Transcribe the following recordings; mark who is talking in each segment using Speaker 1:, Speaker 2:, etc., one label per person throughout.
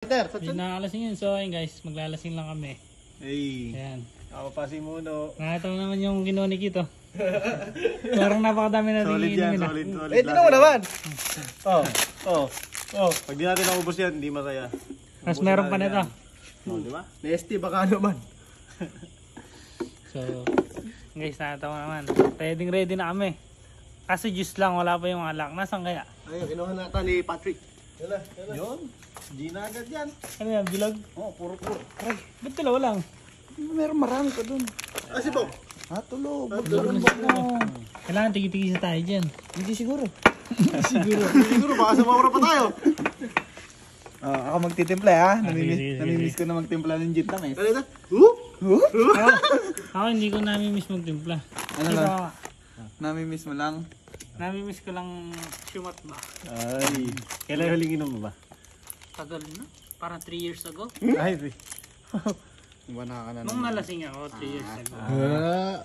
Speaker 1: Hindi nakakalasing yun. So ayun guys, maglalasing lang kami.
Speaker 2: Hey.
Speaker 1: Ayan.
Speaker 2: Ako pa si Muno.
Speaker 1: Nakita mo naman yung ginawa ni Kito. Parang napakadami na
Speaker 2: Solid yan,
Speaker 1: nila.
Speaker 2: solid.
Speaker 3: Eh, tingnan mo naman.
Speaker 2: Pag di natin naubos yan, hindi masaya.
Speaker 1: Tapos meron pa nito.
Speaker 2: Oh, di ba?
Speaker 3: Nesty, baka naman.
Speaker 1: So, guys, nakita mo naman. Ready na kami. Kasi juice lang, wala pa yung alak. Nasaan kaya?
Speaker 3: Ayun, kinuha natin ni Patrick.
Speaker 2: Yun. Di na agad yan.
Speaker 1: Ano yan, bilog?
Speaker 2: Puro.
Speaker 1: Aray, ba't dalawa lang?
Speaker 3: Meron marami ka dun. Kasi po. Tulog.
Speaker 1: Kailangan tigi-tigi sa tayo dyan.
Speaker 3: Hindi siguro.
Speaker 2: Siguro baka sumawara pa tayo.
Speaker 3: Ako magtitimpla ha.
Speaker 1: Sige.
Speaker 3: Namimiss ko na magtimpla ng gin tamis.
Speaker 2: Ano ito?
Speaker 1: Ako hindi ko nami-miss magtimpla.
Speaker 3: Ano
Speaker 1: Ikaw,
Speaker 3: lang? Namimiss mo lang?
Speaker 1: nami-miss ko lang shumat ba?
Speaker 2: Ay. Kailan huling inom mo ba?
Speaker 1: Tagal na. Parang 3 years ago.
Speaker 2: Ay,
Speaker 3: Wala ka na.
Speaker 1: Nung nalasing ako, 3 years ago.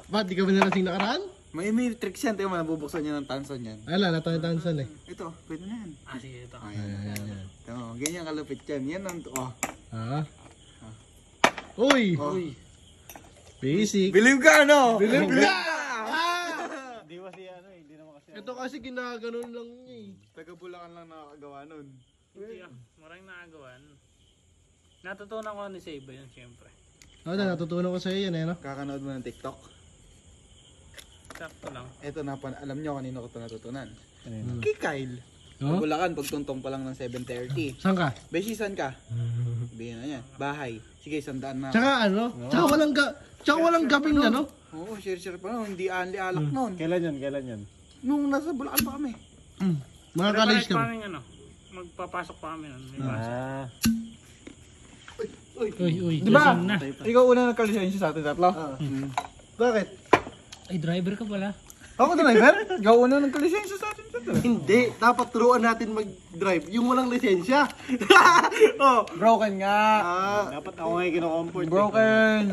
Speaker 4: Ba't di ka ba nalasing nakaraan?
Speaker 3: May tricks yan. Tingnan mo, nabubuksan niya ng tanson yan.
Speaker 4: Wala, natansan eh.
Speaker 3: Ito, pwede na yan.
Speaker 1: Sige, ito.
Speaker 3: Ayan. Ganyan kalupit yan. Yan ang
Speaker 4: Uy!
Speaker 1: Uy.
Speaker 4: Basic.
Speaker 3: Believe ka, no?
Speaker 4: Believe ka!
Speaker 2: Di ba si ano eh, hindi naman kasi.
Speaker 4: Ito kasi ginaganon lang niya eh.
Speaker 3: Taga-Bulacan lang nakakagawa nun.
Speaker 1: Hindi ah. Maraming nakagawan. Natutunan ko ni sa iba yun, syempre.
Speaker 4: Natutunan ko sa'yo yan eh, no?
Speaker 3: Kakanood mo ng TikTok.
Speaker 1: Sakto lang.
Speaker 3: Ito na, alam nyo kanino ko ito natutunan.
Speaker 2: Ayun.
Speaker 3: Kay Kyle.
Speaker 4: Oh?
Speaker 3: Bulacan, pagtuntong pa lang ng 7:30.
Speaker 4: Saan ka?
Speaker 3: Beshi, saan ka? Sabihin na niya. Bahay. Sige, 100 na.
Speaker 4: Tsaka ano? Tsaka walang gabing ano?
Speaker 3: Oo, share pa noon. Hindi anli alak noon.
Speaker 2: Kailan yan?
Speaker 3: Nung nasa Bulacan pa kami.
Speaker 4: Mga college ka ba?
Speaker 1: Kami ano, magpapasok pa kami nun. May pasok. Uy,
Speaker 3: Diba?
Speaker 1: lasing na.
Speaker 3: Ikaw una nagkalisensya sa atin tatlo?
Speaker 2: Bakit?
Speaker 1: Ay, driver ka pala.
Speaker 3: Ako driver? Ikaw una nagkalisensya sa atin tatlo.
Speaker 4: Hindi, dapat turuan natin mag-drive. Yung walang lisensya.
Speaker 3: Broken nga.
Speaker 2: Dapat ako ngayon kino-comfort.
Speaker 3: Broken.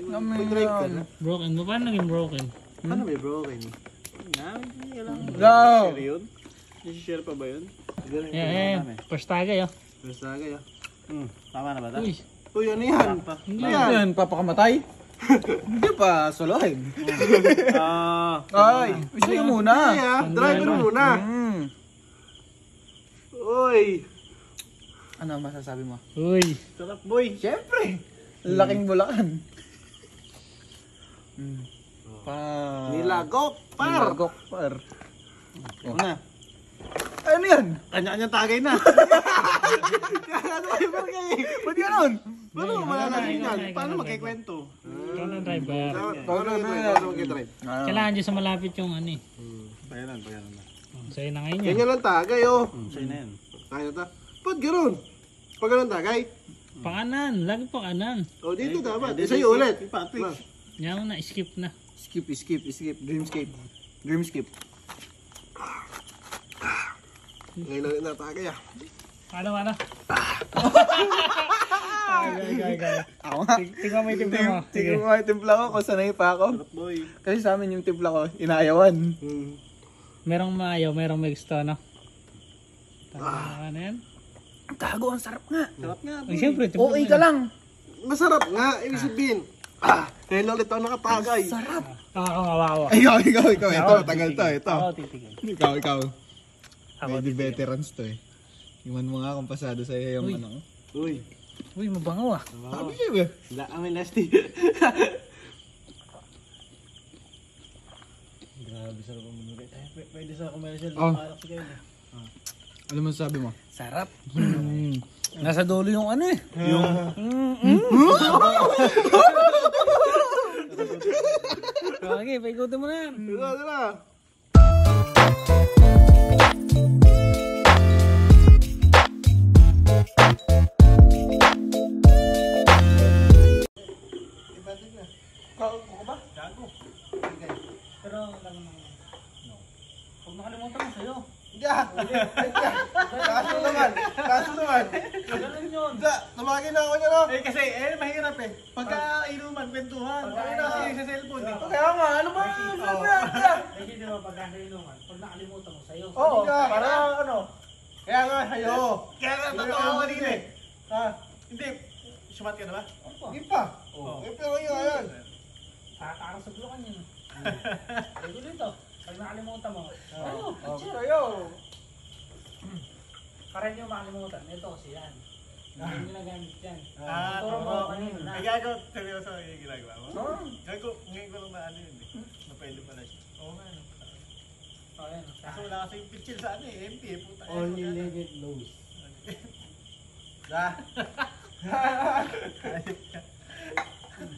Speaker 4: Mag-drive ka na.
Speaker 1: Broken mo? Paano naging broken?
Speaker 4: Paano may broken?
Speaker 3: Go!
Speaker 2: Share yun? I-share pa ba yun?
Speaker 1: First tagay oh.
Speaker 4: Basta kaya.
Speaker 2: Tama na ba ito?
Speaker 1: Uy,
Speaker 4: Uy, ano yan?
Speaker 1: hindi
Speaker 3: Ano yan? Papakamatay? Hindi pa, solohin. Ay, gusto nyo muna.
Speaker 4: Driver muna. Uy.
Speaker 3: Ano ang masasabi mo?
Speaker 1: Uy.
Speaker 2: Sarap boy.
Speaker 3: Siyempre. Laking Bulacan.
Speaker 4: Nilagok, par.
Speaker 3: Nilagok, par.
Speaker 2: Una.
Speaker 3: Ano yan?
Speaker 2: Kanya-kanyang tagay na.
Speaker 3: Ba't ganun?
Speaker 4: Paano malalasin yan?
Speaker 2: Paano magkikwento?
Speaker 1: Ikaw na driver.
Speaker 4: Paano mag-drive?
Speaker 1: Kailangan dyan sa malapit yung ano eh.
Speaker 2: Payanan.
Speaker 1: Sa'yo na ngayon yan.
Speaker 4: Ganyan lang tagay, oh.
Speaker 2: Sa'yo na yan.
Speaker 4: Kaya ta. Ba't gano'n? Pag gano'n tagay?
Speaker 1: Pakanan, lagi pakanan.
Speaker 4: O, dito dapat. Sa'yo ulit.
Speaker 2: Patrick.
Speaker 1: Yan na, skip na.
Speaker 3: Skip. Dreamscape.
Speaker 4: Ngayon ulit na tagay, ah.
Speaker 1: Ano?
Speaker 3: Ako nga.
Speaker 1: Tingnan mo yung timpla mo.
Speaker 3: Tingnan mo yung timpla ko kung sanay pa ako.
Speaker 2: Sarap boy.
Speaker 3: Kasi sa amin yung timpla ko, inaayawan.
Speaker 1: Merong maayaw, merong may gusto, no? Tama na yan.
Speaker 3: Tago, ang sarap nga.
Speaker 2: Sarap nga
Speaker 1: Ay, siyempre, timpla
Speaker 3: Okay ka lang.
Speaker 4: Masarap nga. Ibig sabihin. Ngayon ulit ako nakatagay.
Speaker 3: Sarap.
Speaker 1: Kawawa.
Speaker 3: Ikaw. Ito, tagal to. Ito.
Speaker 1: Ako titigil.
Speaker 3: Ikaw.
Speaker 1: Ako
Speaker 3: Medyo
Speaker 1: titigil.
Speaker 3: veterans to eh. Iwan mo nga kung pasado sa'yo yung
Speaker 1: Uy.
Speaker 3: ano.
Speaker 2: Uy.
Speaker 1: Uy, mabango ah.
Speaker 3: Sabi sa'yo ba?
Speaker 2: Amin nasty. Grabe sarap ang munugay. Pwede sa commercial. Parang sa kayo.
Speaker 3: Ano man sabi mo?
Speaker 1: Sarap. Nasa dulo yung ano eh. Okay, paikutin mo na yan.
Speaker 4: Dila.
Speaker 1: Pero lang naman. Huwag makalimutan mo sa'yo.
Speaker 4: Kaso naman.
Speaker 1: Ganun yun.
Speaker 4: Tumagin na ako niya, no?
Speaker 2: Eh kasi, mahirap eh. Pagka inuman, kwentuhan. Pagka nasa sa cellphone.
Speaker 4: Kaya nga, ano ba?
Speaker 1: Kasi di ba pagka nainuman, pag nakalimutan mo sa'yo.
Speaker 4: Oo, para ano? Kaya nga, hayo.
Speaker 2: Kaya nga, totoo ako kanina eh. Hindi. Sumat ka na ba?
Speaker 3: Hindi pa. Eh, pero yan.
Speaker 1: Tatakang sa bulukan yun. Ito dito. Pag nakalimutan mo. Ano? Picture.
Speaker 3: Tayo.
Speaker 1: Para nyo makalimutan. Ito kasi yan. Hindi nyo nagamit yan.
Speaker 2: Turo
Speaker 1: Turo mo kanina na.
Speaker 2: Ay, gago. Seryoso yung ginagawa mo?
Speaker 3: Oo.
Speaker 2: Gago, ngayon ko lang na ano yun eh. Na pwede pala siya. Oo nga, no.
Speaker 1: O, yan.
Speaker 2: Kaso wala kasing picture sa ano eh. MP eh, puta.
Speaker 4: Only let it loose.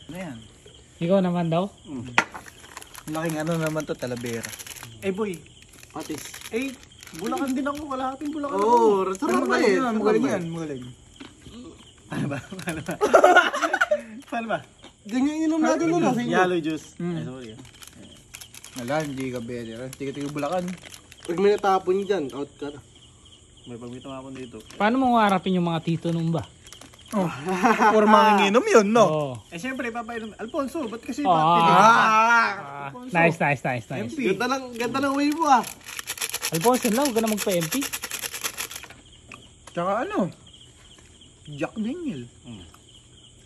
Speaker 3: Ano yan?
Speaker 1: Ikaw naman daw?
Speaker 3: Laking ano naman to, Talavera.
Speaker 2: Eh boy,
Speaker 4: Patis.
Speaker 2: eh, Bulacan din ako. Kalahating Bulacan ako.
Speaker 4: Oo, sarap ba eh.
Speaker 3: Magaling yan, magaling.
Speaker 2: Paano ba? Paano ba?
Speaker 4: Ganyan inom natin nun ah, sa inyo.
Speaker 2: Yellow juice.
Speaker 3: Mm.
Speaker 2: Ay, sorry.
Speaker 3: Wala, hindi ka better. Tiga-tiga Bulacan.
Speaker 4: Pag may natapon dyan, out ka na.
Speaker 2: May pagmito nga ako dito.
Speaker 1: Paano mo harapin yung mga tito nung ba?
Speaker 3: Oh. Or manginginom yun, no?
Speaker 1: Oo.
Speaker 2: Eh siyempre, papainom. Alfonso, ba't kasi
Speaker 1: Ah.
Speaker 3: Ah!
Speaker 1: Nice, nice, nice, nice.
Speaker 2: MP.
Speaker 4: Ganda ng way mo ah.
Speaker 1: Alfonso lang, huwag ka na magpa-MP.
Speaker 3: Tsaka ano? Jack Daniel.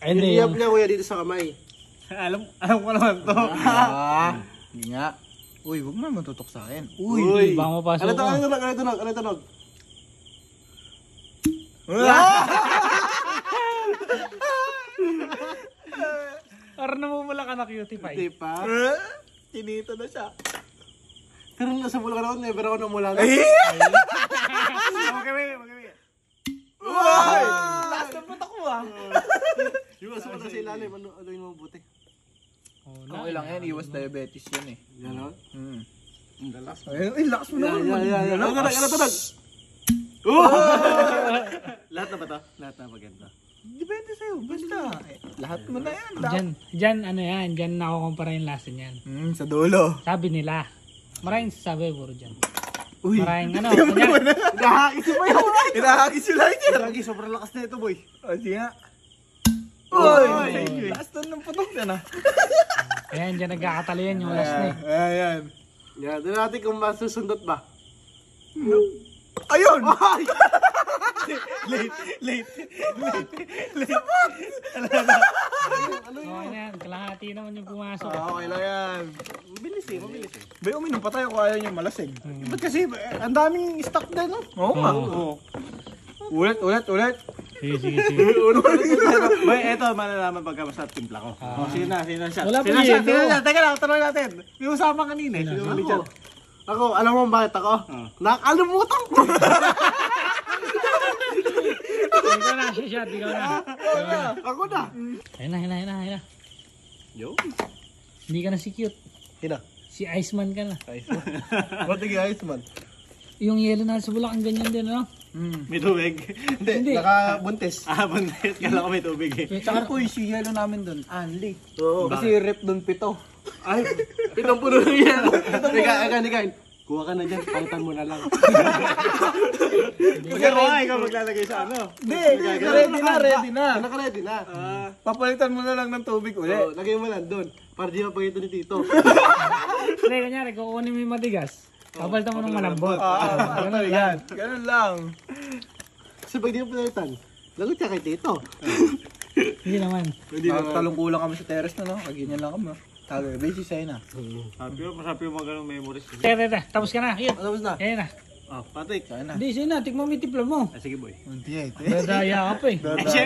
Speaker 1: Ay, hindi.
Speaker 4: Iyap niya kuya dito sa kamay.
Speaker 2: alam ko naman to.
Speaker 3: Hindi nga. Uy, huwag mo matutok sa akin.
Speaker 1: Uy, baka mapasok
Speaker 4: Ano
Speaker 1: ko.
Speaker 4: tunog?
Speaker 1: Parang namumula ka na cutie pie.
Speaker 4: Hindi pa.
Speaker 3: Tinito na siya.
Speaker 4: Pero nung nasa Bulacan ako, never ako namula na.
Speaker 2: Magkami.
Speaker 3: Uy! Last na putok mo ah.
Speaker 4: Yung asa pa sa ilalim, ano yung mabuti?
Speaker 1: Oh,
Speaker 3: Okay lang yan, iwas diabetes yan eh.
Speaker 4: Ganon?
Speaker 3: Hmm.
Speaker 4: Ang dalas.
Speaker 3: Ay, lakas mo naman.
Speaker 4: Yan. Ano tunog? Lahat na ba to? Lahat na maganda.
Speaker 3: Depende sa'yo, basta. Lahat mo na yan.
Speaker 1: Diyan, ano yan, diyan nakukumpara yung lasa niyan.
Speaker 3: Sa dulo.
Speaker 1: Sabi nila, maraming sasabi, puro dyan.
Speaker 3: Uy.
Speaker 1: Maraming ano, kanya,
Speaker 4: Hinahagis mo yun!
Speaker 3: Hinahagis yung light yan.
Speaker 4: Lagi, sobrang lakas na ito boy.
Speaker 3: O, sige nga.
Speaker 1: Uy!
Speaker 3: Last na ng putok yan ah.
Speaker 1: ayan, diyan nagkakatalo yan yung last na eh.
Speaker 3: Ayan.
Speaker 4: Yan, doon natin kung masusundot ba.
Speaker 3: Ayun!
Speaker 1: Okay na yan, kalahati naman yung pumasok.
Speaker 3: Okay lang yan.
Speaker 4: Mabilis eh.
Speaker 3: Bay, uminom pa tayo kung ayaw nyo malasig.
Speaker 2: Ba't kasi, ang daming stock din, no?
Speaker 3: Oo nga.
Speaker 1: Oo.
Speaker 3: Ulit.
Speaker 1: Sige, sige, sige.
Speaker 2: Boy, eto, malalaman pagka masarap timpla ko. Sige na shot.
Speaker 1: Wala pa
Speaker 2: Sino
Speaker 1: yelo.
Speaker 2: shot? Teka lang, tanong natin. May usapan kanina eh. Sino ulit shot?
Speaker 4: Ako, alam mo bakit ako? Nakalimutan ko.
Speaker 1: Ikaw na, shot, ikaw na.
Speaker 4: Ako na.
Speaker 1: Ayun na.
Speaker 2: Yo.
Speaker 1: Hindi ka na si cute.
Speaker 4: Hina.
Speaker 1: Si Iceman ka na.
Speaker 3: Ba't nag-ayos man?
Speaker 1: Yung yelo na sa Bulacan, ganyan din, no?
Speaker 2: May tubig.
Speaker 1: Hindi.
Speaker 4: Nakabuntis.
Speaker 2: Buntis. Kala ko may tubig eh.
Speaker 3: Tsaka po yung yelo namin doon, Anli.
Speaker 4: Oo.
Speaker 3: Kasi rep doon 7.
Speaker 4: Ay, itong puno ng yan. Ikaw. Kuha ka na dyan, palitan mo na lang.
Speaker 2: Ikaw maglalagay sa ano?
Speaker 3: Hindi, ready na.
Speaker 4: Naka-ready na.
Speaker 3: Papalitan mo na lang ng tubig
Speaker 4: Oo,
Speaker 3: ulit.
Speaker 4: lagay mo lang doon. Para di mapagito ni Tito.
Speaker 1: Hindi, kanyari, kukunin mo yung matigas. Kapalitan mo ng malambot.
Speaker 3: Ganun yan. Ganun lang.
Speaker 4: Kasi pag di mo pinalitan, lagot ka kay Tito.
Speaker 1: Hindi naman.
Speaker 3: Talong kulang kami sa terrace na, no? Kaganyan lang kami. Talo, basic sa'yo na.
Speaker 2: Masarap yung mga ganong memories.
Speaker 1: Teka, tapos ka na. Yun.
Speaker 4: Tapos na.
Speaker 1: Ayan na.
Speaker 2: Patrick.
Speaker 3: Sa'yo na.
Speaker 1: Hindi, sige na. Tikman mo yung tipla mo.
Speaker 2: Sige boy.
Speaker 3: Hindi,
Speaker 1: Dadaya ka pa eh.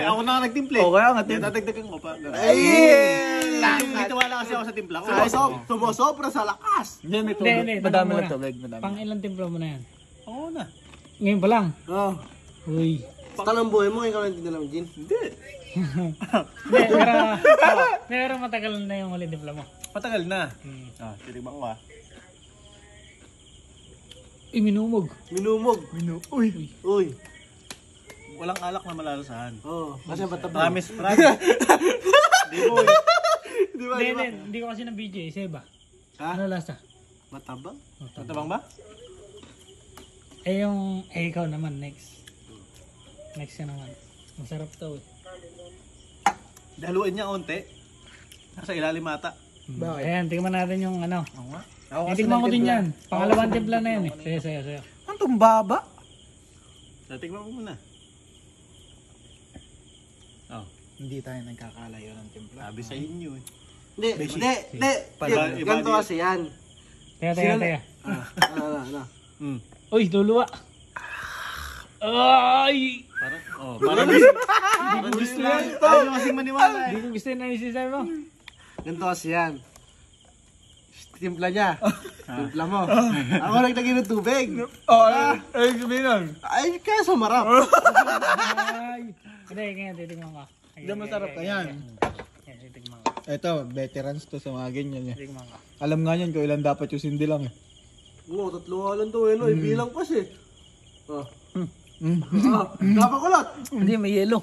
Speaker 2: Ako na nagtimple.
Speaker 3: O, kaya nga,
Speaker 2: Tatagdagan ko pa. Hindi wala kasi ako sa timpla ko.
Speaker 4: Sumusobra sa lakas.
Speaker 3: Hindi, may
Speaker 1: Hindi,
Speaker 3: tubig.
Speaker 1: hindi.
Speaker 3: Madami
Speaker 1: tanong
Speaker 3: lang
Speaker 1: muna.
Speaker 3: tubig, madami.
Speaker 1: Pang ilang timpla mo na yan?
Speaker 2: Oo na.
Speaker 1: Ngayon pa lang.
Speaker 4: Oh.
Speaker 1: Uy.
Speaker 4: Talang buhay mo, ikaw lang din alam, Jin.
Speaker 2: Hindi.
Speaker 1: Hindi, pero matagal na yung huli timpla mo.
Speaker 2: Matagal na. Titigman ko
Speaker 1: Minumog.
Speaker 4: Minumog. Uy.
Speaker 2: Walang alak na malalasahan.
Speaker 4: Oo. Kasi batabang.
Speaker 2: Promise. Di boy.
Speaker 4: Di ba?
Speaker 1: Hindi ko kasi ng BJ. Isa iba.
Speaker 4: Ha?
Speaker 1: Ano lasa?
Speaker 4: Matabang?
Speaker 2: Matabang ba?
Speaker 1: Ikaw naman, next. Next ka naman. Masarap to eh.
Speaker 2: Daluin niya konti. Nasa ilalim ata.
Speaker 3: Bakit?
Speaker 1: Ayan, tingnan natin yung ano.
Speaker 3: Oo nga. Ako kasi
Speaker 1: Tingnan ko din
Speaker 3: nagtimpla.
Speaker 1: yan. Pangalawang timpla na yan eh. Sayo.
Speaker 3: Ang tumbaba?
Speaker 2: Tingnan mo muna.
Speaker 4: Oh.
Speaker 3: Hindi tayo nagkakalayo ng timpla.
Speaker 4: Sabi sa inyo eh.
Speaker 2: Hindi.
Speaker 4: Ganito kasi yan.
Speaker 1: Teka.
Speaker 4: Ano.
Speaker 1: Uy, luluwa. Ay!
Speaker 4: Parang
Speaker 2: Gusto yan. Ayaw kasing maniwala eh.
Speaker 1: Hindi ko gusto na yung sinasabi mo.
Speaker 4: ganito kasi yan. Timpla niya. Timpla mo. Ako nagtagin ng tubig.
Speaker 3: Ay, sabihin nun.
Speaker 4: Ay, kaya sumarap.
Speaker 1: Ay! Hindi, kaya titigman ko.
Speaker 3: Hindi masarap ka yan.
Speaker 1: Kaya titigman ko.
Speaker 3: Ito, veterans to sa mga ganyan eh.
Speaker 1: Titigman ko.
Speaker 3: Alam nga yan kung ilan dapat yung sindi lang eh.
Speaker 4: Oo, 3 nga lang daw eh. No? Ibilang pa siya. Napakulot.
Speaker 1: Hindi, may yelo.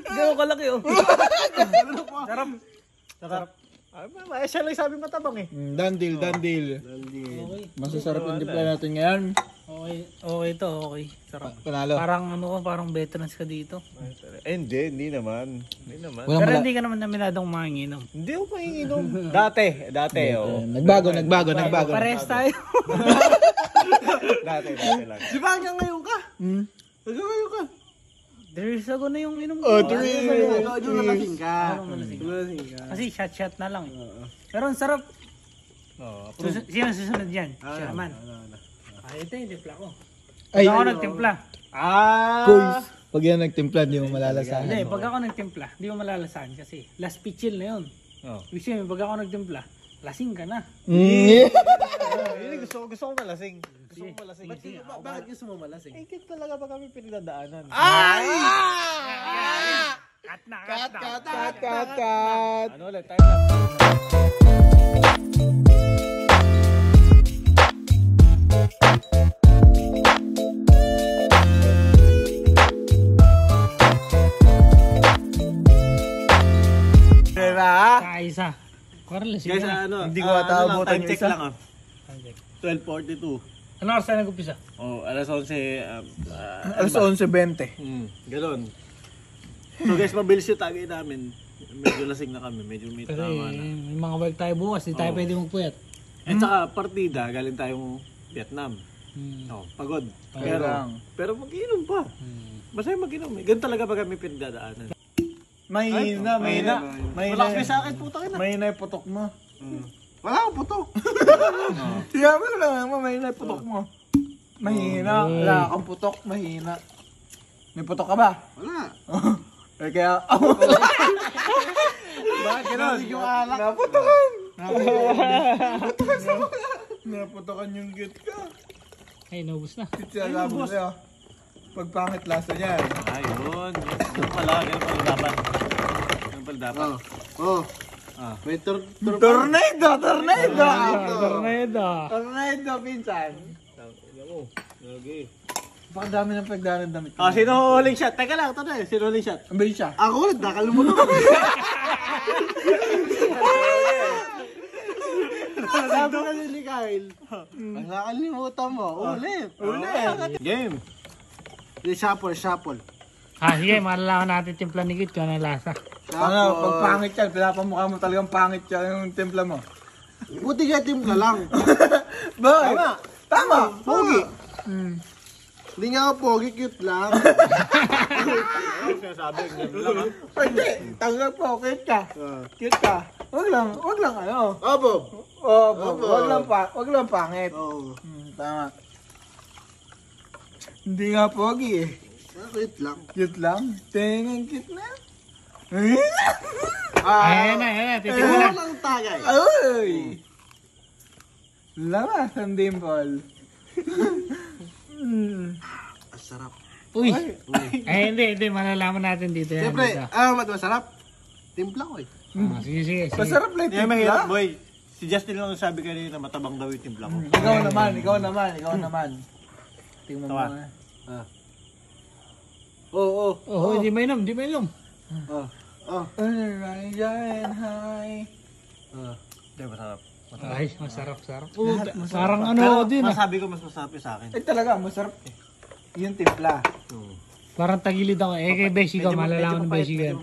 Speaker 1: Gano'n kalaki oh. Sarap.
Speaker 2: Ay, siya lang sabi matabang eh.
Speaker 3: Dandil.
Speaker 1: Okay.
Speaker 3: Masasarap yung timpla natin ngayon.
Speaker 1: Okay to, okay. Sarap.
Speaker 3: Panalo.
Speaker 1: Parang veterans ka dito.
Speaker 5: Hindi naman.
Speaker 3: Walang
Speaker 1: Pero
Speaker 3: mala-
Speaker 1: hindi ka naman naminadong manginginom.
Speaker 5: Hindi ako manginginom. Dati, oo.
Speaker 3: Nagbago.
Speaker 1: Parehas tayo.
Speaker 5: Dati lang.
Speaker 4: Di ba hanggang ngayon ka? Hanggang ngayon ka.
Speaker 1: 3 years ago na yung inom ko.
Speaker 3: Oh, 3 years.
Speaker 4: Yung nalasing ka.
Speaker 1: Nalasing ka.
Speaker 4: Nalasing ka.
Speaker 1: Kasi shot na lang. Pero ang sarap. Sino susunod dyan? Siya naman. Ito yung timpla ko.
Speaker 3: Ay,
Speaker 1: Pag ako nagtimpla.
Speaker 3: Kuys. Pag yan nagtimpla, hindi mo malalasahan.
Speaker 1: Hindi, pag ako nagtimpla, di mo malalasahan kasi last pitchil na yun. Ibig sabihin, pag ako nagtimpla, lasing ka na.
Speaker 5: Gusto ko malasing.
Speaker 4: Bakit gusto mo malasing?
Speaker 5: Eh, kit talaga ba kami pinagdadaanan?
Speaker 1: Cut.
Speaker 5: Ano ulit? Time lapse.
Speaker 1: Kaisa. Parang lasing
Speaker 4: Guys,
Speaker 1: ka na.
Speaker 4: ano?
Speaker 3: Hindi ko ataabutan
Speaker 4: time
Speaker 3: yung
Speaker 4: check
Speaker 3: isa.
Speaker 4: lang 12:42.
Speaker 1: Ano oras tayo nag-upisa?
Speaker 4: Oh, alas 11.
Speaker 3: Alas 11:20.
Speaker 4: Ganon. So guys, mabilis yung tagay namin. Medyo lasing na kami. Medyo may
Speaker 1: Kasi
Speaker 4: tama na.
Speaker 1: may mga work tayo bukas, di tayo pwede magpuyat.
Speaker 4: At saka partida, galing tayong Vietnam. Oh, pagod. Pero mag-inom pa. Basta mag-inom eh. Ganun talaga pag kami pinagdadaanan.
Speaker 3: Mahina.
Speaker 4: Malaki sa akin, puta ka na.
Speaker 3: Mahina yung putok mo.
Speaker 4: Wala akong putok.
Speaker 3: Tiyan mo lang, mahina yung putok mo. Mahina. Wala kang putok, mahina. May putok ka ba?
Speaker 4: Wala.
Speaker 3: Eh kaya,
Speaker 4: Bakit ganun? Yung alak.
Speaker 3: naputokan. Naputokan yung git ka.
Speaker 1: Ay, naubos na.
Speaker 3: Sinasabi ko sa'yo. Pag pangit lasa niyan.
Speaker 4: Ayun. Ganun pala dapat. Ganun pala dapat. Oh. May
Speaker 3: Tornado!
Speaker 1: Tornado.
Speaker 3: Pinsan.
Speaker 4: Okay.
Speaker 3: Baka dami ng pagdaan ng damit.
Speaker 4: Sino huling shot? Teka lang, ito na eh. Sino huling shot?
Speaker 3: Ang bilis siya.
Speaker 4: Ako ulit, nakalimutan ko. Sabi ka ni Kyle. Ang nakalimutan mo. Ulit. Game. Di shuffle.
Speaker 1: Sige, malalaman natin timpla ni Kit kung ano yung lasa.
Speaker 3: Ano, pag pangit yan, pinapamukha mo talagang pangit yan yung timpla mo.
Speaker 4: Buti ka timpla lang.
Speaker 3: Bakit? Tama!
Speaker 4: Pogi. Hindi nga ako pogi, cute lang. Sinasabi, ganun lang
Speaker 3: Ay, hindi. Tanggap po, cute ka. Cute ka. Wag lang ano.
Speaker 4: Bob.
Speaker 3: Wag lang pangit.
Speaker 4: Oo.
Speaker 3: Tama. Hindi nga pogi eh.
Speaker 4: Cute lang.
Speaker 3: Cute lang. Tingin cute na.
Speaker 1: Ayan na, titignan na.
Speaker 4: lang tagay.
Speaker 3: Ay! Lamas ang dimple.
Speaker 4: Sarap.
Speaker 1: Uy! Hindi, malalaman natin dito yan.
Speaker 4: Siyempre,
Speaker 1: Dito.
Speaker 4: masarap. Timpla ko eh.
Speaker 1: Sige.
Speaker 3: Masarap lang yung timpla.
Speaker 4: boy. Si Justin lang sabi kanina matabang daw yung timpla ko.
Speaker 3: Ikaw naman. Tingnan mo
Speaker 4: Tawa.
Speaker 3: nga.
Speaker 4: Oo.
Speaker 1: Hindi mainom.
Speaker 3: Hi.
Speaker 4: Hindi, masarap.
Speaker 1: Ay, masarap. Parang ano din ah.
Speaker 4: Masabi ko mas masarap yung sa akin.
Speaker 3: Eh talaga, masarap. Yung timpla.
Speaker 1: Parang tagilid ako. Kay Beshi ka, malalaman ng Beshi ka.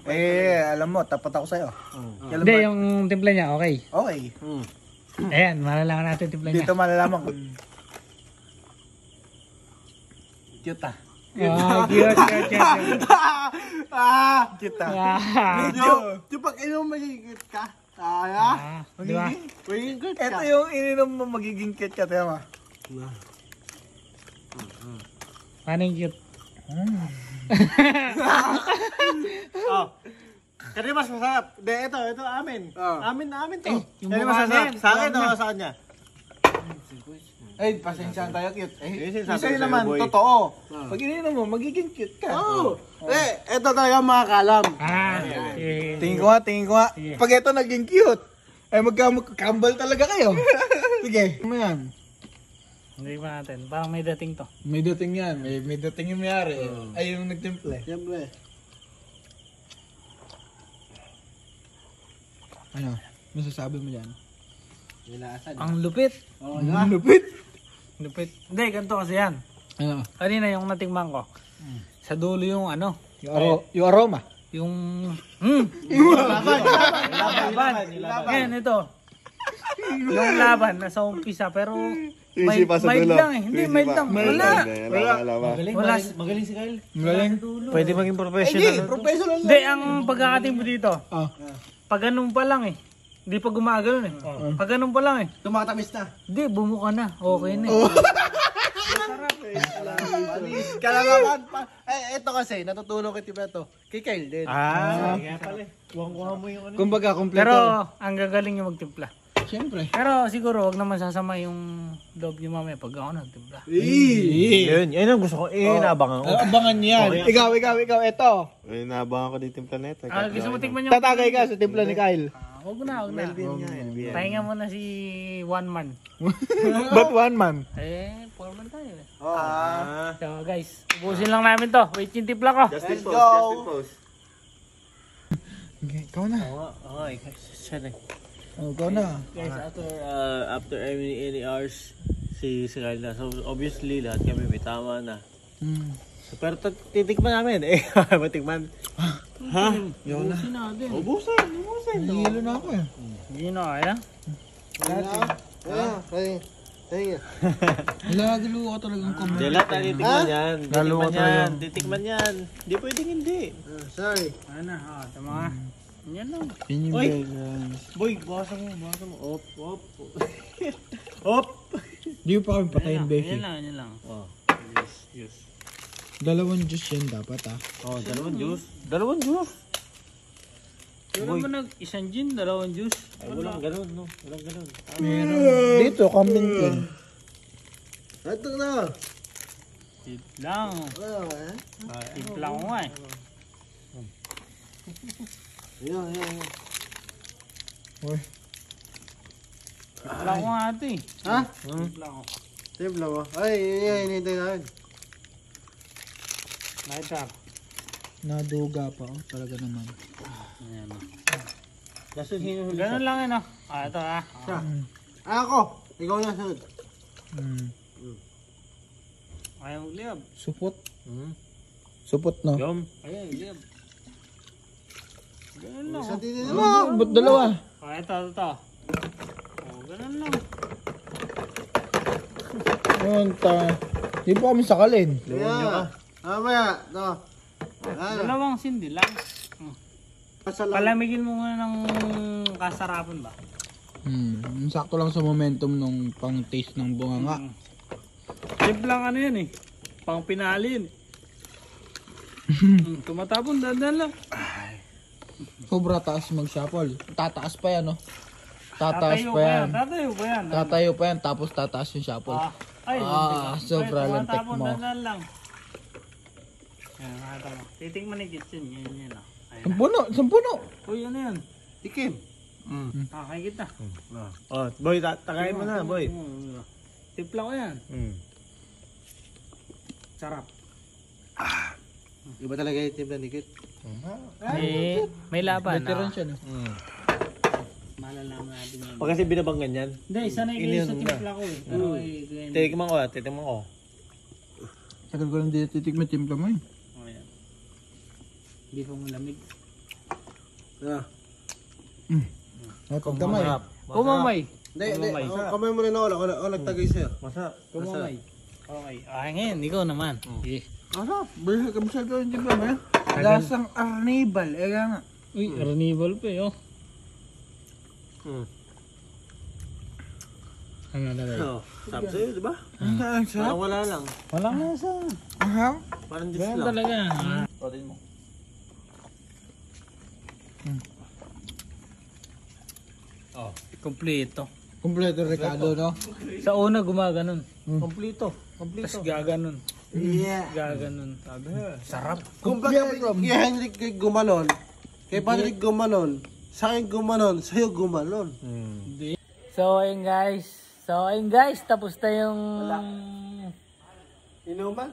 Speaker 3: Alam mo, tapat ako sa'yo.
Speaker 1: Hindi, yung timpla niya, okay.
Speaker 3: Okay.
Speaker 1: Ayan, malalaman natin yung timpla niya.
Speaker 3: Dito malalaman ko. Cute ah.
Speaker 1: Cute.
Speaker 3: Cute ah.
Speaker 1: Ah.
Speaker 2: Yung pag inom magigit ka.
Speaker 1: Di ba?
Speaker 2: Magiging good ka.
Speaker 3: Ito yung ininom mo magiging cute ka, tema.
Speaker 1: Paano yung cute?
Speaker 4: Oh. Kasi mas masarap. De, ito amin. Amin to.
Speaker 1: yung
Speaker 4: Kasi
Speaker 1: mukha
Speaker 4: masarap.
Speaker 1: din.
Speaker 4: Sa akin o sa kanya?
Speaker 3: Ay, pasensyahan tayo, cute.
Speaker 4: Yung
Speaker 3: Eh,
Speaker 4: sinasabi
Speaker 3: sa'yo
Speaker 4: ko
Speaker 3: naman,
Speaker 4: sa'yo, boy.
Speaker 3: totoo. Pag ininom mo, magiging cute ka.
Speaker 2: Ito talaga mga kalam.
Speaker 3: Tingin ko nga.
Speaker 1: Sige.
Speaker 3: Pag ito naging cute, ay magkakambal talaga kayo. Sige, ano yan?
Speaker 1: Hindi pa natin. Parang may dating to.
Speaker 3: May dating yan. May dating yung mayari. Ay, yung nagtimple.
Speaker 2: Siyempre.
Speaker 3: Ano? Masasabi mo dyan?
Speaker 1: Ang lupit.
Speaker 3: Ang lupit.
Speaker 1: Lupit. Hindi, ganito kasi yan.
Speaker 3: Ano?
Speaker 1: Kanina yung natingman ko. Sa dulo yung ano.
Speaker 3: Yung aroma.
Speaker 1: Yung... Laban. Ngayon ito. Yung laban nasa umpisa pero mild lang eh. Hindi, mild lang. Wala.
Speaker 4: Magaling si Kyle.
Speaker 3: Magaling.
Speaker 4: Pwede maging professional.
Speaker 3: Professional
Speaker 1: Hindi, ang pagkakating mo dito.
Speaker 3: Ah.
Speaker 1: Pag ganun pa lang eh. Hindi pa gumagano eh. Pag ganun pa lang eh.
Speaker 2: Tumatamis na.
Speaker 1: Hindi, bumuka na. Okay na eh.
Speaker 2: Kalamakan pa. Ito kasi, natutulong kay Tibeto. Kay Kyle din.
Speaker 4: Kaya pala. Kuha mo yung ano.
Speaker 3: Kumbaga, kompleto.
Speaker 1: Pero ang gagaling yung magtimpla.
Speaker 3: Siyempre.
Speaker 1: Pero siguro wag naman sasama yung loob niyo mamaya pag ako nagtimpla.
Speaker 4: Yun ang gusto ko. Inaabangan ko.
Speaker 3: Abangan yan. Ikaw, ito.
Speaker 5: Ay, naabangan ko dito yung planeta.
Speaker 1: Gusto mo tikman yung...
Speaker 3: Tatagay ka sa timpla ni Kyle.
Speaker 1: Wag na. Pahinga mo na si one man.
Speaker 3: But one man.
Speaker 1: Eh, four man tayo eh. So guys, ubusin lang namin to. Wait yung timpla ko.
Speaker 5: Justin Post.
Speaker 3: Okay, ikaw na.
Speaker 4: Okay, siya na.
Speaker 3: Oh, ikaw na.
Speaker 4: Guys, after any hours, si Kyle na. So, obviously, lahat kami may tama na. So, pero titikman namin. Matikman. Ha?
Speaker 3: Ikaw na.
Speaker 1: Ubusin natin.
Speaker 4: Ubusin.
Speaker 3: Nahihilo na ako eh.
Speaker 1: Hindi na kaya.
Speaker 3: Lalo ka talagang
Speaker 4: Hindi, lahat na titikman yan.
Speaker 3: Lalo
Speaker 4: Titikman
Speaker 3: talaga.
Speaker 4: yan. Titikman yan. Hindi pwedeng hindi.
Speaker 2: Sorry.
Speaker 1: Ano? Tama nga. Yan lang.
Speaker 4: Oy! Boy, bawasan mo. Op. Op!
Speaker 3: Di pa kami patayin, Becky.
Speaker 1: Yan lang.
Speaker 4: Oh, yes.
Speaker 3: Dalawang juice yan dapat ah.
Speaker 4: Oh, dalawang juice.
Speaker 1: Wala ba isang gin, dalawang juice?
Speaker 4: Ay, walang ganun, no? Walang ganun.
Speaker 3: Meron. Dito, kambing king.
Speaker 2: Ito na.
Speaker 1: Tip lang. Tip lang ko nga eh.
Speaker 2: Yan.
Speaker 3: Uy.
Speaker 1: Tip lang ko nga ito eh.
Speaker 2: Ha?
Speaker 1: Tip lang ko.
Speaker 2: Timpla mo. Ay, hinihintay namin.
Speaker 1: Nakita.
Speaker 3: Naduga pa oh. Talaga naman.
Speaker 1: Ayan o.
Speaker 4: Dasun hinuhuli siya.
Speaker 1: Ganun lang yun o. Ito ah.
Speaker 2: Ako. Ikaw na sunod.
Speaker 1: Ayaw magliyab.
Speaker 3: Supot. Supot no?
Speaker 4: Yum.
Speaker 1: Ayaw magliyab. Ganun lang
Speaker 2: Sa
Speaker 1: o.
Speaker 2: titi mo.
Speaker 3: Ba't dalawa?
Speaker 1: Ito. Ganun lang.
Speaker 3: Ayun, di pa kami sakalin.
Speaker 2: Kaya. Mamaya. Ito.
Speaker 1: Dalawang sindi lang. Palamigin mo muna ng kasarapan ba?
Speaker 3: Sakto lang sa momentum nung pang taste ng bunganga.
Speaker 1: Tip lang ano yan eh. Pang pinalin. Tumatapon, dandan lang.
Speaker 3: Sobra taas mag-shuffle. Tataas pa yan, no? Tataas pa yan.
Speaker 1: Tatayo pa yan.
Speaker 3: Tatayo pa yan, tapos tataas yung shuffle. Sobra lentek mo.
Speaker 1: Dandan lang. Yan, nakita mo. Titikman ni kitchen. Yan.
Speaker 3: Ang puno.
Speaker 1: Uy, ano yan?
Speaker 2: Tikim.
Speaker 1: Kakay kita.
Speaker 4: Oh, boy, takain mo na, boy.
Speaker 1: Tipla ko yan. Sarap.
Speaker 2: Iba talaga yung timpla ni Kit.
Speaker 1: May laban.
Speaker 3: Veteran siya, no?
Speaker 1: Malalaman natin yun.
Speaker 4: Pag kasi binabanggan yan.
Speaker 1: Hindi, sanay kayo sa timpla ko eh. Pero
Speaker 4: Titikman ko.
Speaker 3: Tagal ko lang dito titikman timpla mo eh.
Speaker 1: Ayan. Hindi pa malamig.
Speaker 3: Ay, pagkamay.
Speaker 1: Kumamay.
Speaker 2: Hindi. Kamay mo rin ako. Ako nagtagay sa'yo.
Speaker 4: Masarap.
Speaker 1: Kumamay. Okay. Okay, ngayon, ikaw naman. Eh.
Speaker 3: Ano? Bisa ko yung tiba mo yan. Lasang arnibal. Eh nga.
Speaker 1: Uy, carnival pa eh, oh. Ano na rin?
Speaker 4: Oh, sabi sa'yo, di ba?
Speaker 3: Ang
Speaker 4: Parang
Speaker 3: sarap.
Speaker 4: wala lang.
Speaker 1: Walang nasa.
Speaker 3: Aha.
Speaker 4: Parang juice
Speaker 1: Ganyan
Speaker 4: lang.
Speaker 1: talaga.
Speaker 3: Patin mo.
Speaker 1: Oh, kompleto.
Speaker 3: Kompleto Ricardo, no?
Speaker 1: Sa una gumaganon.
Speaker 4: Kompleto.
Speaker 1: Tapos gaganon.
Speaker 3: Yeah.
Speaker 1: Gaganon. Sabi, sarap.
Speaker 2: Kung baga kay Henrik kay gumanon, kay Patrick gumanon, sa akin gumanon, sa'yo gumanon.
Speaker 1: So, ayun guys. Tapos na yung
Speaker 2: Inuman?